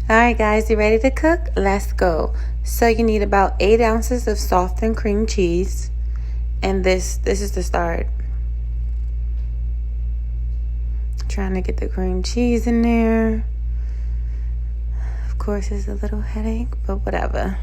Alright guys, you ready to cook? Let's go. So you need about 8 ounces of softened cream cheese. And this is the start. Trying to get the cream cheese in there. Of course, it's a little headache, but whatever.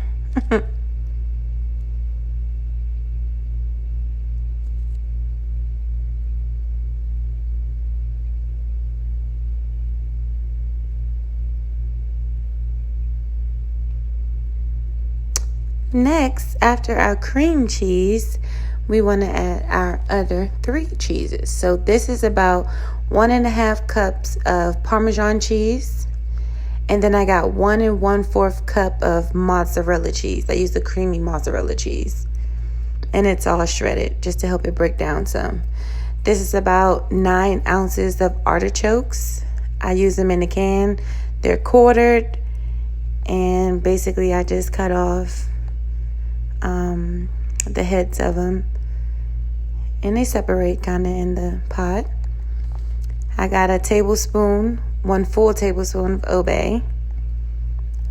Next, after our cream cheese, we want to add our other 3 cheeses. So this is about 1.5 cups of Parmesan cheese. And then I got 1 1/4 cup of mozzarella cheese. I use the creamy mozzarella cheese. And it's all shredded just to help it break down some. This is about 9 ounces of artichokes. I use them in a can. They're quartered. And basically I just cut off the heads of them, and they separate kind of in the pot. I got a tablespoon, 1 full tablespoon of Obey.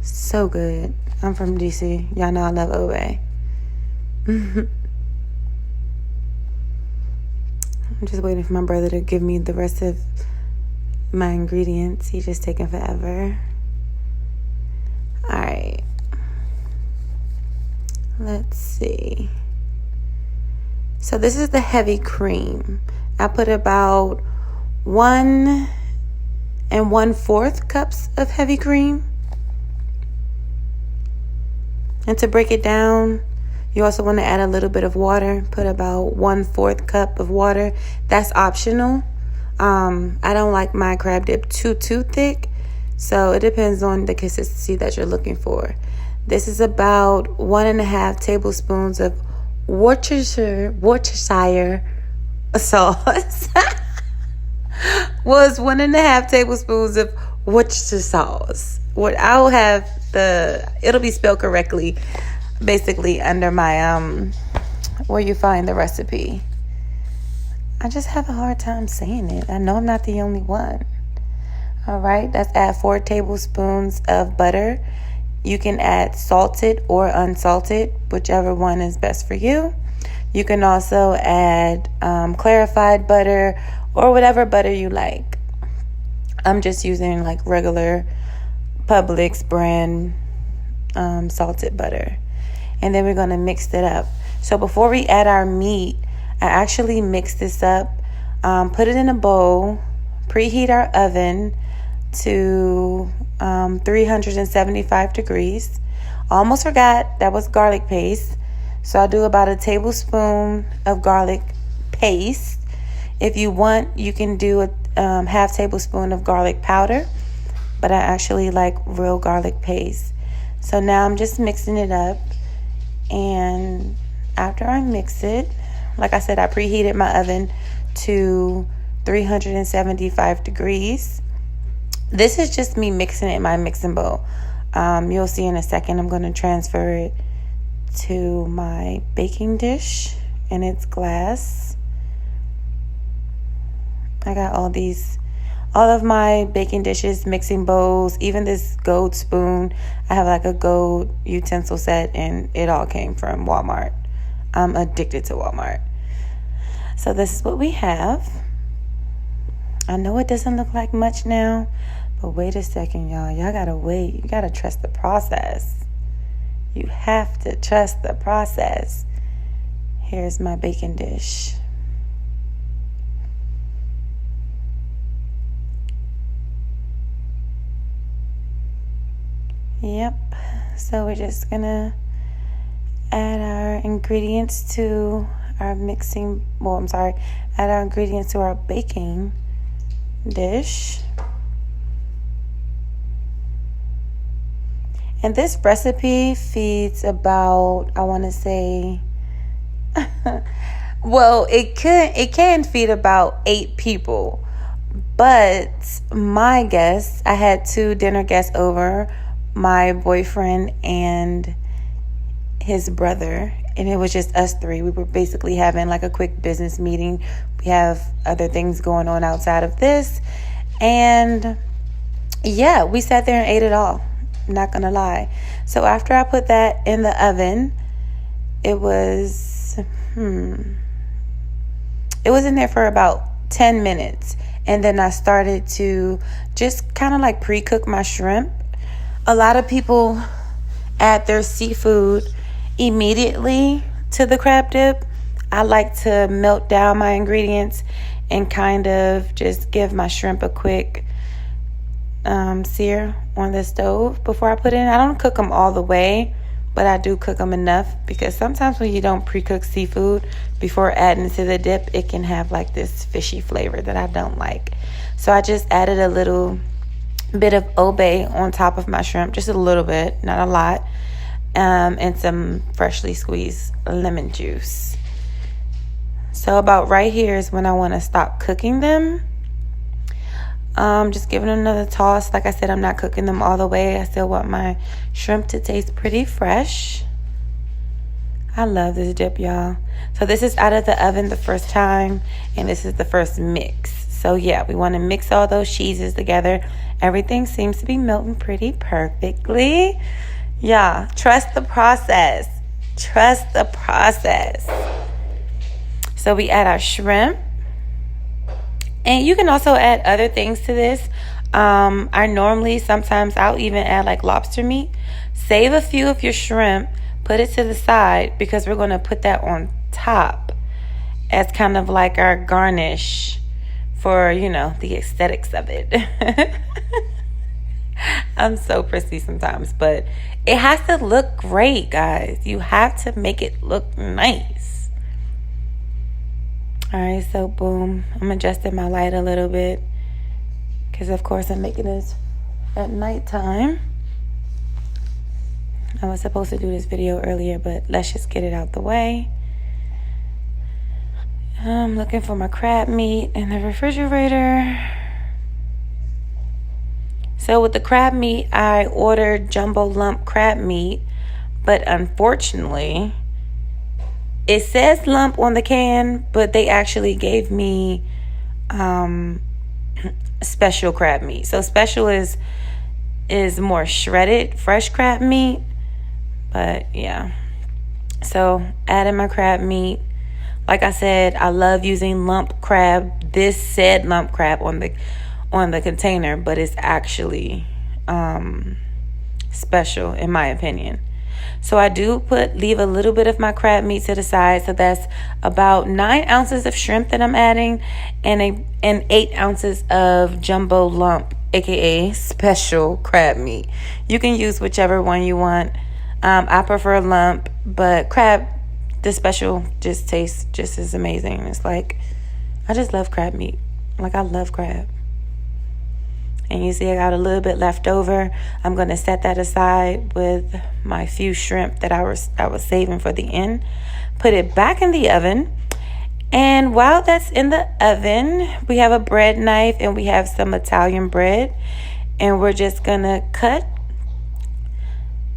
So good. I'm from DC. Y'all know I love Obey. I'm just waiting for my brother to give me the rest of my ingredients. He's just taking forever. All right. Let's see. So this is the heavy cream. I put about 1 1/4 cups of heavy cream. And to break it down, you also want to add a little bit of water. Put about 1/4 cup of water. That's optional. I don't like my crab dip too thick. So it depends on the consistency that you're looking for. This is about 1.5 tablespoons of Worcestershire sauce. Was 1.5 tablespoons of Worcestershire sauce. What I'll have it'll be spelled correctly, basically under my where you find the recipe. I just have a hard time saying it. I know I'm not the only one. All right, let's add 4 tablespoons of butter. You can add salted or unsalted, whichever one is best for you. You can also add clarified butter or whatever butter you like. I'm just using like regular Publix brand salted butter. And then we're going to mix it up. So before we add our meat, I actually mix this up, put it in a bowl, preheat our oven to 375 degrees. Almost forgot that was garlic paste. So I'll do about a tablespoon of garlic paste. If you want, you can do a half tablespoon of garlic powder, but I actually like real garlic paste. So now I'm just mixing it up, and after I mix it, like I said, I preheated my oven to 375 degrees. This is just me mixing it in my mixing bowl. You'll see in a second, I'm going to transfer it to my baking dish, and it's glass. I got all of my baking dishes, mixing bowls, even this gold spoon. I have like a gold utensil set, and it all came from Walmart. I'm addicted to Walmart. So this is what we have. I know it doesn't look like much now, but wait a second, y'all. Y'all gotta wait. You gotta trust the process. You have to trust the process. Here's my baking dish. Yep. So we're just gonna add our ingredients to our add our ingredients to our baking dish. And this recipe feeds about, I want to say, well, it can feed about 8 people. But my guests, I had 2 dinner guests over, my boyfriend and his brother, and it was just us 3. We were basically having like a quick business meeting. We have other things going on outside of this. And yeah, we sat there and ate it all. I'm not gonna lie. So after I put that in the oven, it was in there for about 10 minutes. And then I started to just kind of like pre-cook my shrimp. A lot of people add their seafood immediately to the crab dip. I like to melt down my ingredients and kind of just give my shrimp a quick sear on the stove before I put it in. I don't cook them all the way, but I do cook them enough, because sometimes when you don't pre-cook seafood before adding to the dip, it can have like this fishy flavor that I don't like. So I just added a little bit of Obe on top of my shrimp, just a little bit, not a lot, and some freshly squeezed lemon juice. So about right here is when I want to stop cooking them. Just giving them another toss. Like I said, I'm not cooking them all the way. I still want my shrimp to taste pretty fresh. I love this dip, y'all. So this is out of the oven the first time, and this is the first mix. So yeah, we want to mix all those cheeses together. Everything seems to be melting pretty perfectly. Yeah, trust the process. Trust the process. So we add our shrimp. And you can also add other things to this. Sometimes I'll even add like lobster meat. Save a few of your shrimp, put it to the side, because we're going to put that on top as kind of like our garnish for, the aesthetics of it. I'm so prissy sometimes, but it has to look great, guys. You have to make it look nice. All right, so boom. I'm adjusting my light a little bit, because of course I'm making this at nighttime. I was supposed to do this video earlier, but let's just get it out the way. I'm looking for my crab meat in the refrigerator. So with the crab meat, I ordered jumbo lump crab meat, but unfortunately, it says lump on the can, but they actually gave me special crab meat. So special is more shredded, fresh crab meat. But yeah. So adding my crab meat. Like I said, I love using lump crab. This said lump crab on the container, but it's actually special in my opinion. So I do leave a little bit of my crab meat to the side. So that's about 9 ounces of shrimp that I'm adding, and 8 ounces of jumbo lump, aka special crab meat. You can use whichever one you want. I prefer lump, but crab, the special, just tastes just as amazing. It's like, I just love crab meat. Like, I love crab. And you see I got a little bit left over. I'm going to set that aside with my few shrimp that I was saving for the end. Put it back in the oven. And while that's in the oven, we have a bread knife and we have some Italian bread. And we're just going to cut.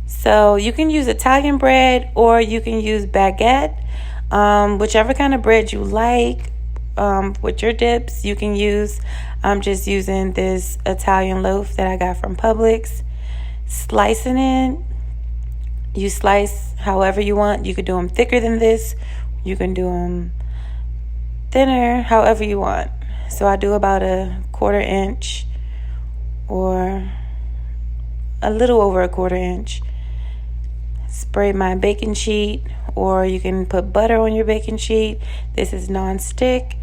So you can use Italian bread or you can use baguette. Whichever kind of bread you like. With your dips, you can use. I'm just using this Italian loaf that I got from Publix. Slicing it. You slice however you want. You could do them thicker than this. You can do them thinner, however you want. So I do about a 1/4 inch or a little over a 1/4 inch. Spray my baking sheet, or you can put butter on your baking sheet. This is non-stick.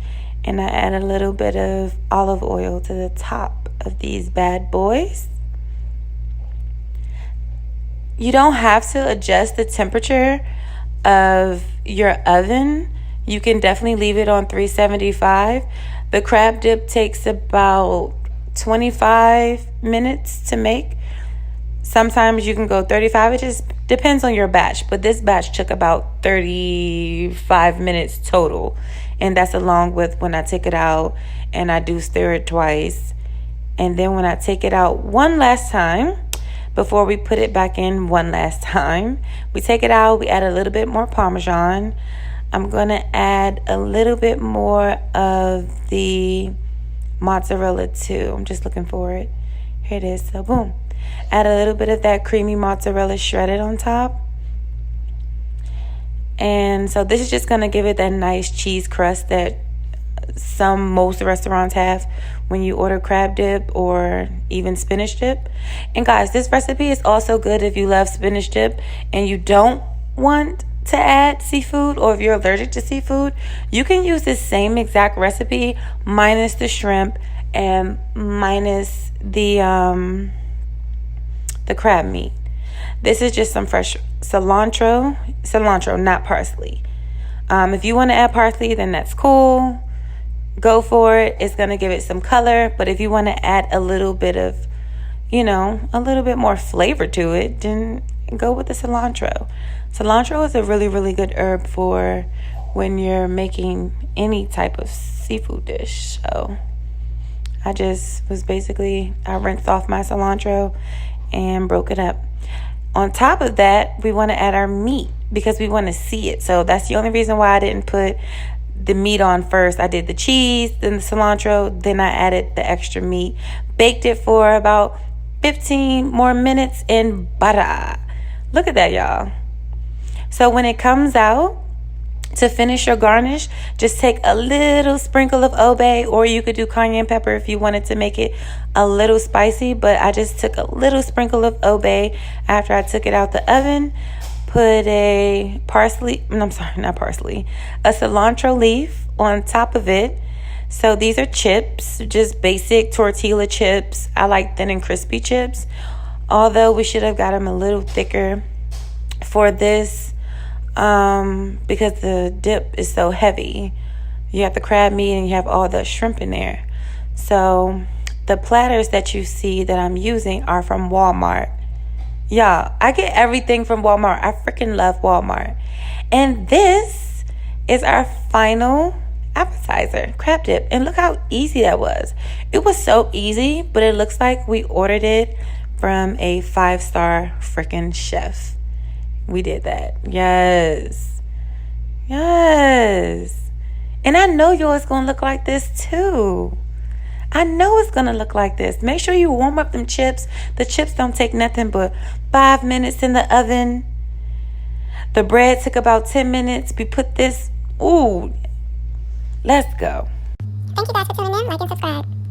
And I add a little bit of olive oil to the top of these bad boys. You don't have to adjust the temperature of your oven. You can definitely leave it on 375. The crab dip takes about 25 minutes to make. Sometimes you can go 35. It just depends on your batch. But this batch took about 35 minutes total. And that's along with when I take it out and I do stir it twice. And then when I take it out one last time, before we put it back in one last time, we take it out, we add a little bit more Parmesan. I'm going to add a little bit more of the mozzarella too. I'm just looking for it. Here it is. So boom. Add a little bit of that creamy mozzarella shredded on top. And so this is just going to give it that nice cheese crust that most restaurants have when you order crab dip or even spinach dip. And guys, this recipe is also good if you love spinach dip and you don't want to add seafood, or if you're allergic to seafood. You can use this same exact recipe minus the shrimp and minus the crab meat. This is just some fresh cilantro, not parsley. If you want to add parsley, then that's cool. Go for it. It's going to give it some color. But if you want to add a little bit of, a little bit more flavor to it, then go with the cilantro. Cilantro is a really, really good herb for when you're making any type of seafood dish. So I rinsed off my cilantro and broke it up. On top of that, we want to add our meat because we want to see it. So that's the only reason why I didn't put the meat on first. I did the cheese, then the cilantro, then I added the extra meat. Baked it for about 15 more minutes in butter. Look at that, y'all. So when it comes out, to finish your garnish, just take a little sprinkle of Obe, or you could do cayenne pepper if you wanted to make it a little spicy, but I just took a little sprinkle of Obe after I took it out the oven. Put a cilantro leaf on top of it. So these are chips, just basic tortilla chips. I like thin and crispy chips, although we should have got them a little thicker for this. Because the dip is so heavy. You have the crab meat and you have all the shrimp in there. So the platters that you see that I'm using are from Walmart. Y'all, I get everything from Walmart. I freaking love Walmart. And this is our final appetizer, crab dip. And look how easy that was. It was so easy, but it looks like we ordered it from a 5-star freaking chef. We did that. Yes. And I know yours gonna look like this too. I know it's gonna look like this. Make sure you warm up them chips. The chips don't take nothing but 5 minutes in the oven. The bread took about 10 minutes. We put this. Ooh. Let's go. Thank you guys for tuning in. Like and subscribe.